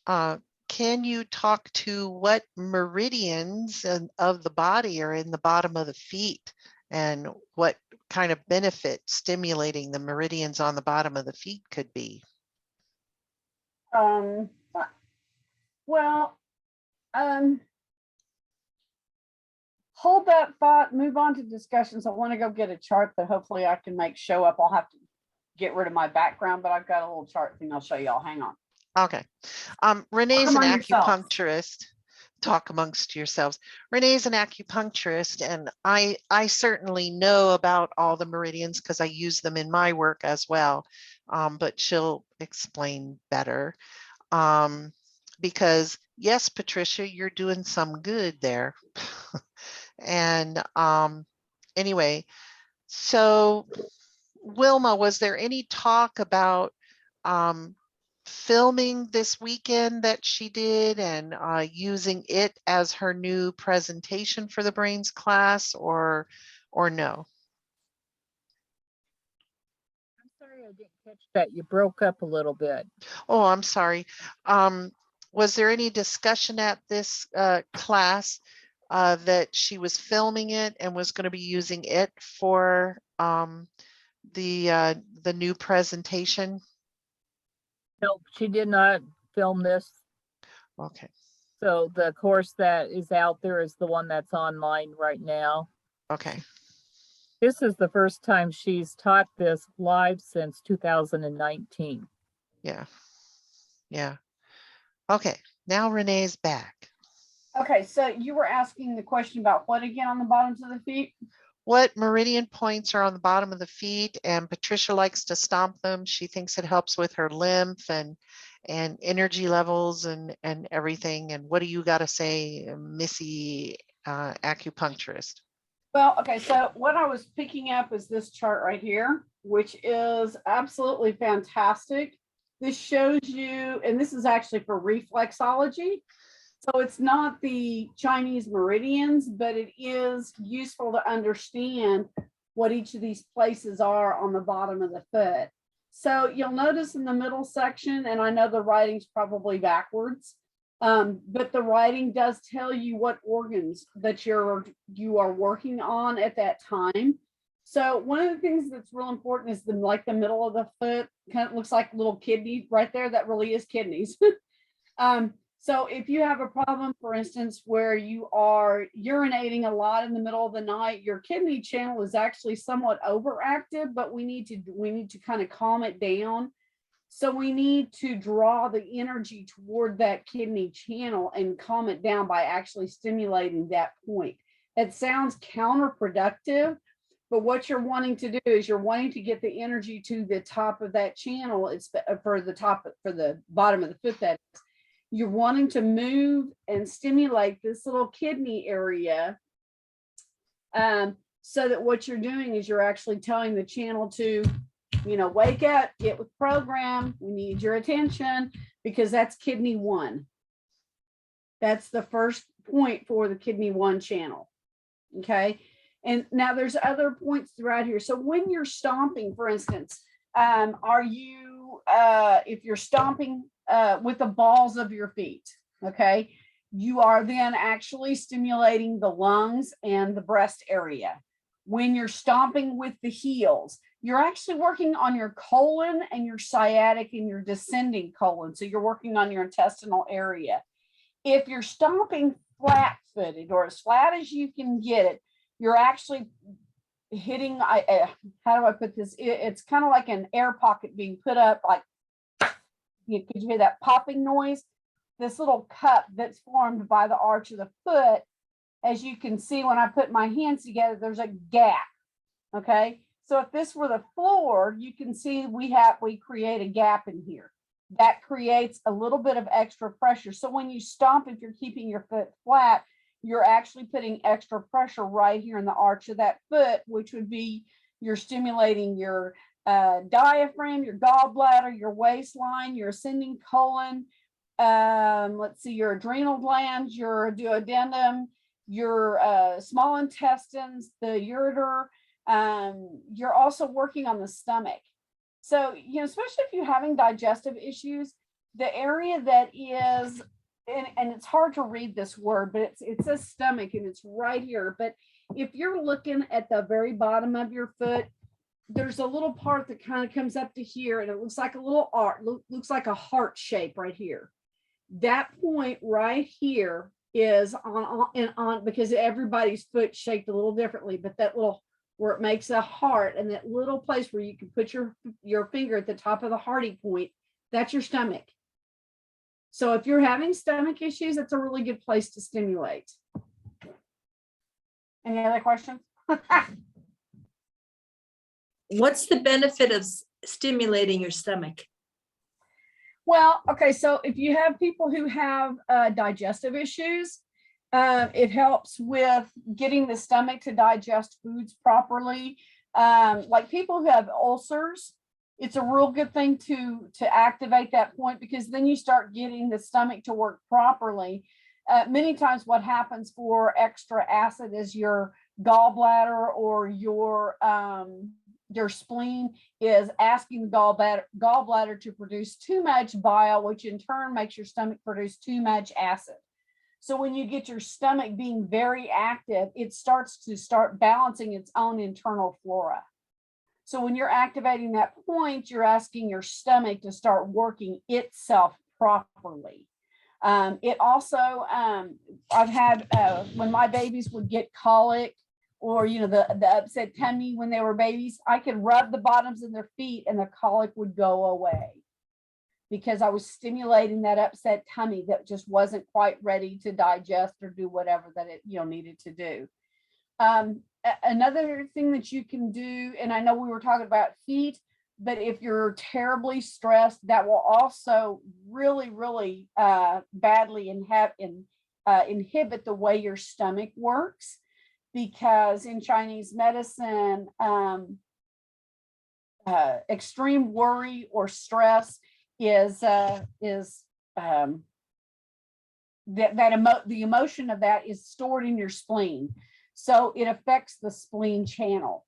can you talk to what meridians of the body are in the bottom of the feet and what kind of benefit stimulating the meridians on the bottom of the feet could be? Well, hold that thought, move on to discussions. I want to go get a chart that hopefully I can make show up. I'll have to get rid of my background, but I've got a little chart thing I'll show y'all. Hang on. Okay. Renee's an among yourselves. acupuncturist. Talk amongst yourselves. Renee's an acupuncturist, and I certainly know about all the meridians because I use them in my work as well. But she'll explain better. Because yes, Patricia, you're doing some good there. And anyway, so Wilma, was there any talk about filming this weekend that she did and using it as her new presentation for the brains class, or no? I'm sorry I didn't catch that. You broke up a little bit. Oh, I'm sorry. Was there any discussion at this class that she was filming it and was going to be using it for the new presentation? No, she did not film this. Okay. So the course that is out there is the one that's online right now. Okay. This is the first time she's taught this live since 2019. Yeah. Yeah. Okay. Now Renee's back. Okay, so you were asking the question about what again on the bottoms of the feet? What meridian points are on the bottom of the feet? And Patricia likes to stomp them. She thinks it helps with her lymph and energy levels and everything. And what do you got to say, Missy acupuncturist? Well, okay, so what I was picking up is this chart right here, which is absolutely fantastic. This shows you, and this is actually for reflexology. So it's not the Chinese meridians, but it is useful to understand what each of these places are on the bottom of the foot. So you'll notice in the middle section, and I know the writing's probably backwards, but the writing does tell you what organs that you are working on at that time. So one of the things that's real important is the middle of the foot kind of looks like little kidney right there. That really is kidneys. So if you have a problem, for instance, where you are urinating a lot in the middle of the night, your kidney channel is actually somewhat overactive, but we need to kind of calm it down. So we need to draw the energy toward that kidney channel and calm it down by actually stimulating that point. It sounds counterproductive, but what you're wanting to do is you're wanting to get the energy to the top of that channel. It's for the bottom of the foot. That you're wanting to move and stimulate this little kidney area, so that what you're doing is you're actually telling the channel to, wake up, get with program. We need your attention, because that's kidney 1. That's the first point for the kidney 1 channel. Okay. And now there's other points throughout here. So when you're stomping, for instance, if you're stomping with the balls of your feet, okay, you are then actually stimulating the lungs and the breast area. When you're stomping with the heels, you're actually working on your colon and your sciatic and your descending colon. So you're working on your intestinal area. If you're stomping flat-footed or as flat as you can get it, you're actually hitting, how do I put this? It's kind of like an air pocket being put up, like, could you hear that popping noise? This little cup that's formed by the arch of the foot. As you can see, when I put my hands together, there's a gap. Okay. So if this were the floor, you can see we create a gap in here. That creates a little bit of extra pressure. So when you stomp, if you're keeping your foot flat, you're actually putting extra pressure right here in the arch of that foot, which would be, you're stimulating your diaphragm, your gallbladder, your waistline, your ascending colon, your adrenal glands, your duodenum, your small intestines, the ureter. You're also working on the stomach. So, especially if you're having digestive issues, the area that is, and it's hard to read this word, but it says stomach and it's right here. But if you're looking at the very bottom of your foot, there's a little part that kind of comes up to here, and it looks like a little looks like a heart shape right here. That point right here is on because everybody's foot shaped a little differently, but that little, where it makes a heart, and that little place where you can put your finger at the top of the hearty point, that's your stomach. So if you're having stomach issues, it's a really good place to stimulate. Any other questions? What's the benefit of stimulating your stomach? Well, okay, so if you have people who have digestive issues, it helps with getting the stomach to digest foods properly. Like people who have ulcers, it's a real good thing to activate that point, because then you start getting the stomach to work properly. Many times what happens for extra acid is your gallbladder or your spleen is asking the gallbladder to produce too much bile, which in turn makes your stomach produce too much acid. So when you get your stomach being very active, it starts balancing its own internal flora. So when you're activating that point, you're asking your stomach to start working itself properly. It also, I've had, when my babies would get colic, or, the upset tummy when they were babies, I could rub the bottoms of their feet and the colic would go away, because I was stimulating that upset tummy that just wasn't quite ready to digest or do whatever that it needed to do. Another thing that you can do, and I know we were talking about heat, but if you're terribly stressed, that will also really, really badly inhibit the way your stomach works, because in Chinese medicine, extreme worry or stress is the emotion of that is stored in your spleen. So it affects the spleen channel.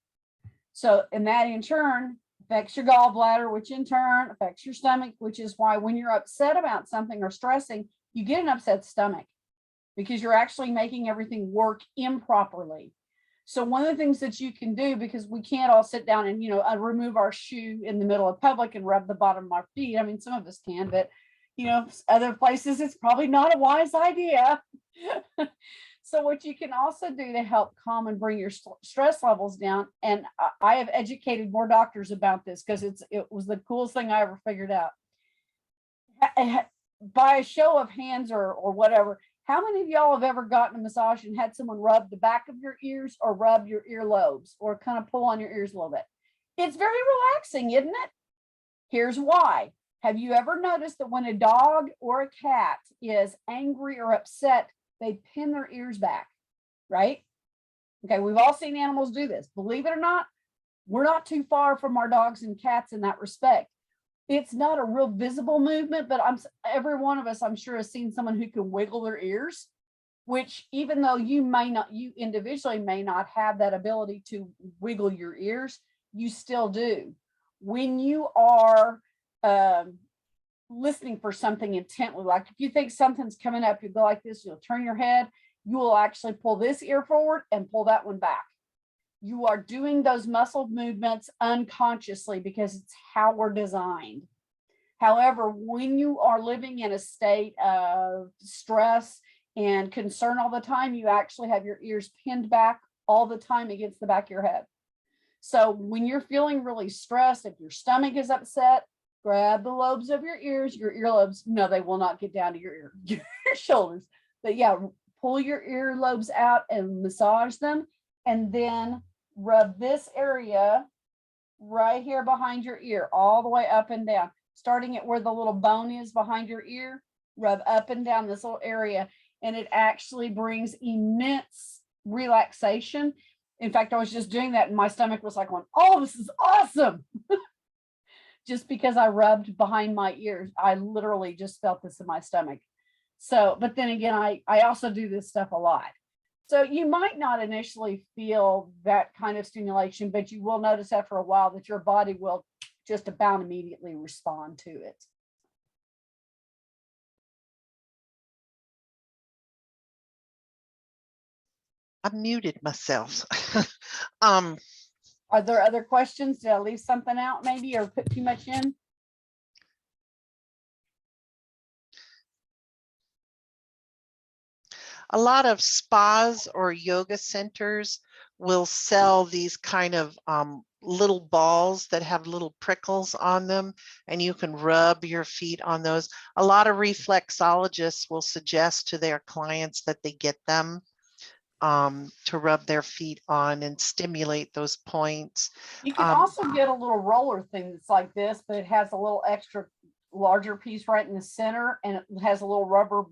So, and that in turn affects your gallbladder, which in turn affects your stomach, which is why when you're upset about something or stressing, you get an upset stomach because you're actually making everything work improperly. So one of the things that you can do, because we can't all sit down and, remove our shoe in the middle of public and rub the bottom of our feet. I mean, some of us can, but, other places, it's probably not a wise idea. So what you can also do to help calm and bring your stress levels down, and I have educated more doctors about this because it was the coolest thing I ever figured out. By a show of hands or whatever, how many of y'all have ever gotten a massage and had someone rub the back of your ears or rub your earlobes or kind of pull on your ears a little bit? It's very relaxing, isn't it? Here's why. Have you ever noticed that when a dog or a cat is angry or upset, they pin their ears back, right? Okay, we've all seen animals do this. Believe it or not, we're not too far from our dogs and cats in that respect. It's not a real visible movement, but every one of us, I'm sure, has seen someone who can wiggle their ears, which even though you individually may not have that ability to wiggle your ears, you still do. When you are listening for something intently, like if you think something's coming up, you go like this, you'll turn your head, you will actually pull this ear forward and pull that one back. You are doing those muscle movements unconsciously because it's how we're designed. However, when you are living in a state of stress and concern all the time, you actually have your ears pinned back all the time against the back of your head. So when you're feeling really stressed, if your stomach is upset, grab the lobes of your ears, your earlobes. No, they will not get down to your shoulders. But yeah, pull your earlobes out and massage them. And then rub this area right here behind your ear, all the way up and down, starting at where the little bone is behind your ear, rub up and down this little area. And it actually brings immense relaxation. In fact, I was just doing that and my stomach was like, oh, this is awesome. Just because I rubbed behind my ears, I literally just felt this in my stomach. So, but then again, I also do this stuff a lot. So you might not initially feel that kind of stimulation, but you will notice after a while that your body will just about immediately respond to it. I muted myself. Are there other questions? Did I leave something out maybe or put too much in? A lot of spas or yoga centers will sell these kind of little balls that have little prickles on them, and you can rub your feet on those. A lot of reflexologists will suggest to their clients that they get them to rub their feet on and stimulate those points. You can also get a little roller thing that's like this, but it has a little extra larger piece right in the center, and it has a little rubber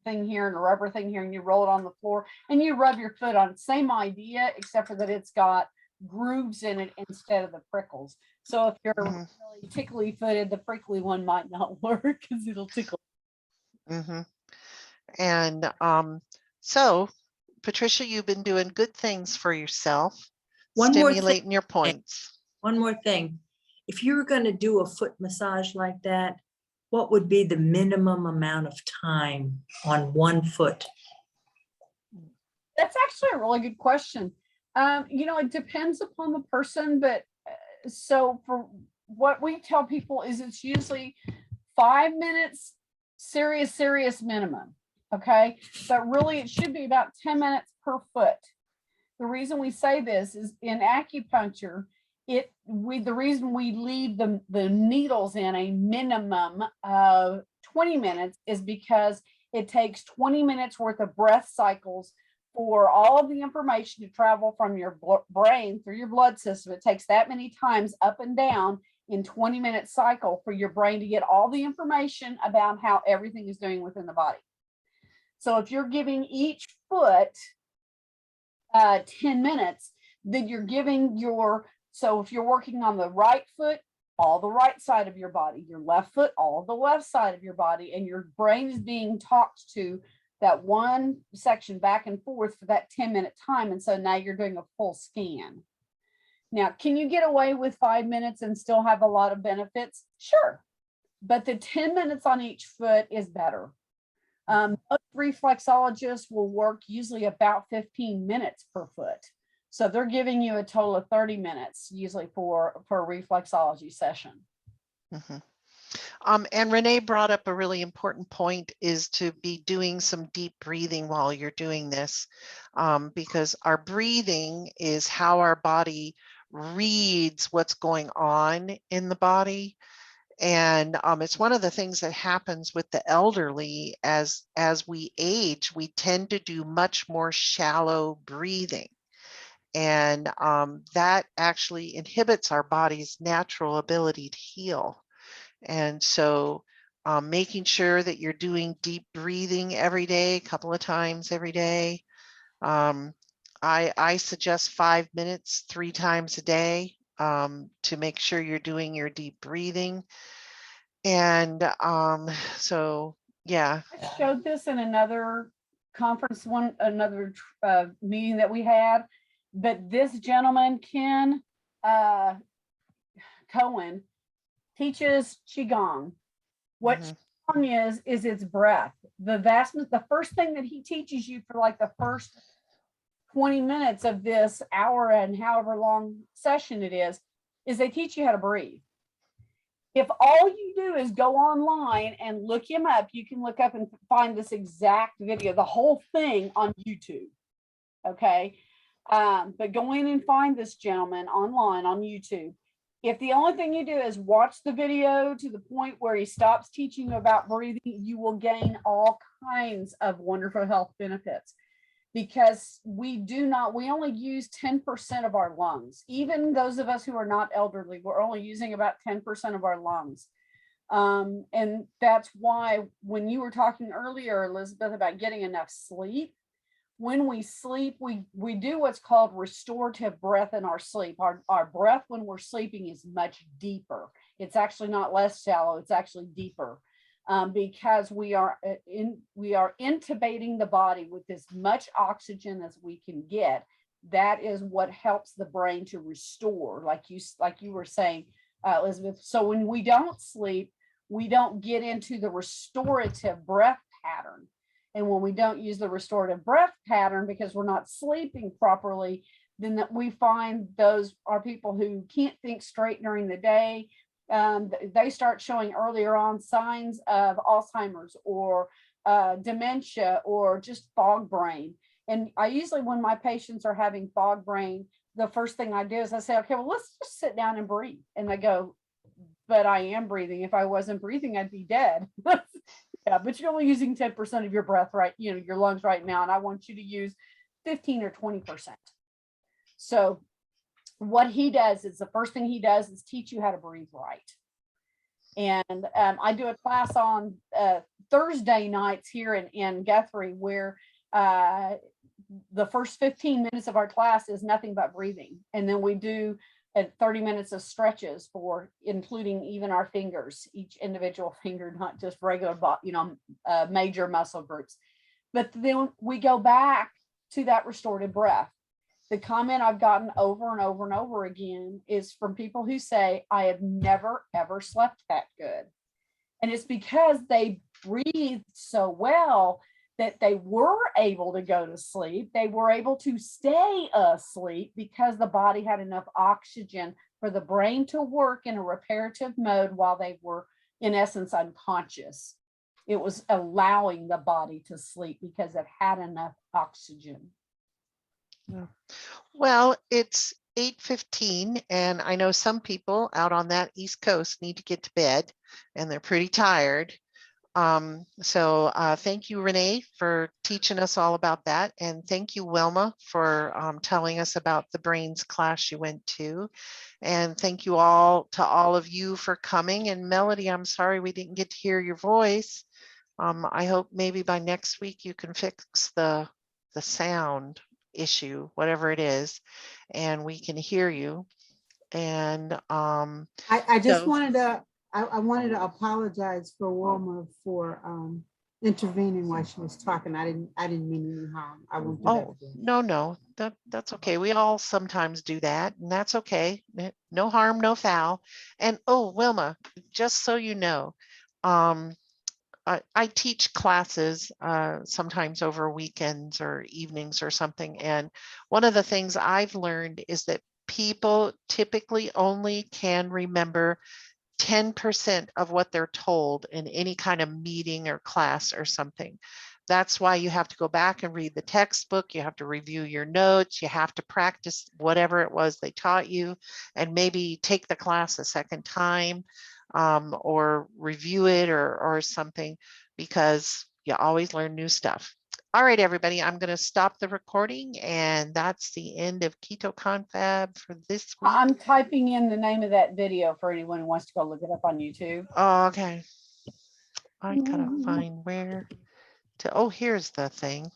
thing here and a rubber thing here, and you roll it on the floor and you rub your foot on it. Same idea, except for that it's got grooves in it instead of the prickles. So if you're really tickly footed, the prickly one might not work because it'll tickle. And so Patricia, you've been doing good things for yourself, stimulating your points. One more thing. If you were going to do a foot massage like that, what would be the minimum amount of time on one foot? That's actually a really good question. It depends upon the person, but so for what we tell people is it's usually 5 minutes, serious minimum. Okay, but really it should be about 10 minutes per foot. The reason we say this is in acupuncture, the reason we leave the needles in a minimum of 20 minutes is because it takes 20 minutes worth of breath cycles for all of the information to travel from your brain through your blood system. It takes that many times up and down in 20-minute cycle for your brain to get all the information about how everything is doing within the body. So if you're giving each foot 10 minutes, then you're giving so if you're working on the right foot, all the right side of your body, your left foot, all the left side of your body, and your brain is being talked to that one section back and forth for that 10-minute time. And so now you're doing a full scan. Now, can you get away with 5 minutes and still have a lot of benefits? Sure. But the 10 minutes on each foot is better. Most reflexologists will work usually about 15 minutes per foot. So they're giving you a total of 30 minutes usually for a reflexology session. Mhm. And Renee brought up a really important point, is to be doing some deep breathing while you're doing this, because our breathing is how our body reads what's going on in the body. And it's one of the things that happens with the elderly as we age. We tend to do much more shallow breathing. And that actually inhibits our body's natural ability to heal. And so making sure that you're doing deep breathing every day, a couple of times every day. I suggest 5 minutes, 3 times a day, to make sure you're doing your deep breathing. And so, yeah. I showed this in another conference, another meeting that we had, but this gentleman, Ken Cohen, teaches Qigong. What Mhm. Qigong is its breath. The first thing that he teaches you for like the first 20 minutes of this hour and however long session it is they teach you how to breathe. If all you do is go online and look him up, you can look up and find this exact video, the whole thing on YouTube. Okay. But go in and find this gentleman online on YouTube. If the only thing you do is watch the video to the point where he stops teaching you about breathing, you will gain all kinds of wonderful health benefits. Because we only use 10% of our lungs. Even those of us who are not elderly, we're only using about 10% of our lungs. And that's why when you were talking earlier, Elizabeth, about getting enough sleep, when we sleep, we do what's called restorative breath in our sleep. Our breath when we're sleeping is much deeper. It's actually not less shallow, it's actually deeper. Because we are intubating the body with as much oxygen as we can get. That is what helps the brain to restore, like you were saying, Elizabeth. So when we don't sleep, we don't get into the restorative breath pattern. And when we don't use the restorative breath pattern because we're not sleeping properly, then that we find those are people who can't think straight during the day. They start showing earlier on signs of Alzheimer's or dementia or just fog brain. And I usually, when my patients are having fog brain, the first thing I do is I say, okay, well, let's just sit down and breathe. And they go, but I am breathing. If I wasn't breathing, I'd be dead. Yeah, but you're only using 10% of your breath, right? Your lungs right now. And I want you to use 15 or 20%. So what he does is the first thing he does is teach you how to breathe right. And I do a class on Thursday nights here in Guthrie where the first 15 minutes of our class is nothing but breathing. And then we do 30 minutes of stretches for including even our fingers, each individual finger, not just regular, major muscle groups. But then we go back to that restorative breath. The comment I've gotten over and over and over again is from people who say, I have never, ever slept that good. And it's because they breathed so well that they were able to go to sleep. They were able to stay asleep because the body had enough oxygen for the brain to work in a reparative mode while they were, in essence, unconscious. It was allowing the body to sleep because it had enough oxygen. Well, it's 8:15, and I know some people out on that East Coast need to get to bed, and they're pretty tired. So thank you, Renee, for teaching us all about that. And thank you, Wilma, for telling us about the brains class you went to. And thank you all of you for coming. And Melody, I'm sorry we didn't get to hear your voice. I hope maybe by next week you can fix the sound issue, whatever it is, and we can hear you. And I just wanted to I wanted to apologize for Wilma for intervening while she was talking. I didn't mean any harm. I won't do that Oh, again. no, that's okay. We all sometimes do that, and that's okay. No harm, no foul. And oh, Wilma, just so you know, I teach classes sometimes over weekends or evenings or something. And one of the things I've learned is that people typically only can remember 10% of what they're told in any kind of meeting or class or something. That's why you have to go back and read the textbook. You have to review your notes. You have to practice whatever it was they taught you, and maybe take the class a second time, or review it or something, because you always learn new stuff. All right, everybody, I'm going to stop the recording, and that's the end of Keto Confab for this week. I'm typing in the name of that video for anyone who wants to go look it up on YouTube. Oh, okay. I gotta find where to, oh, here's the thing.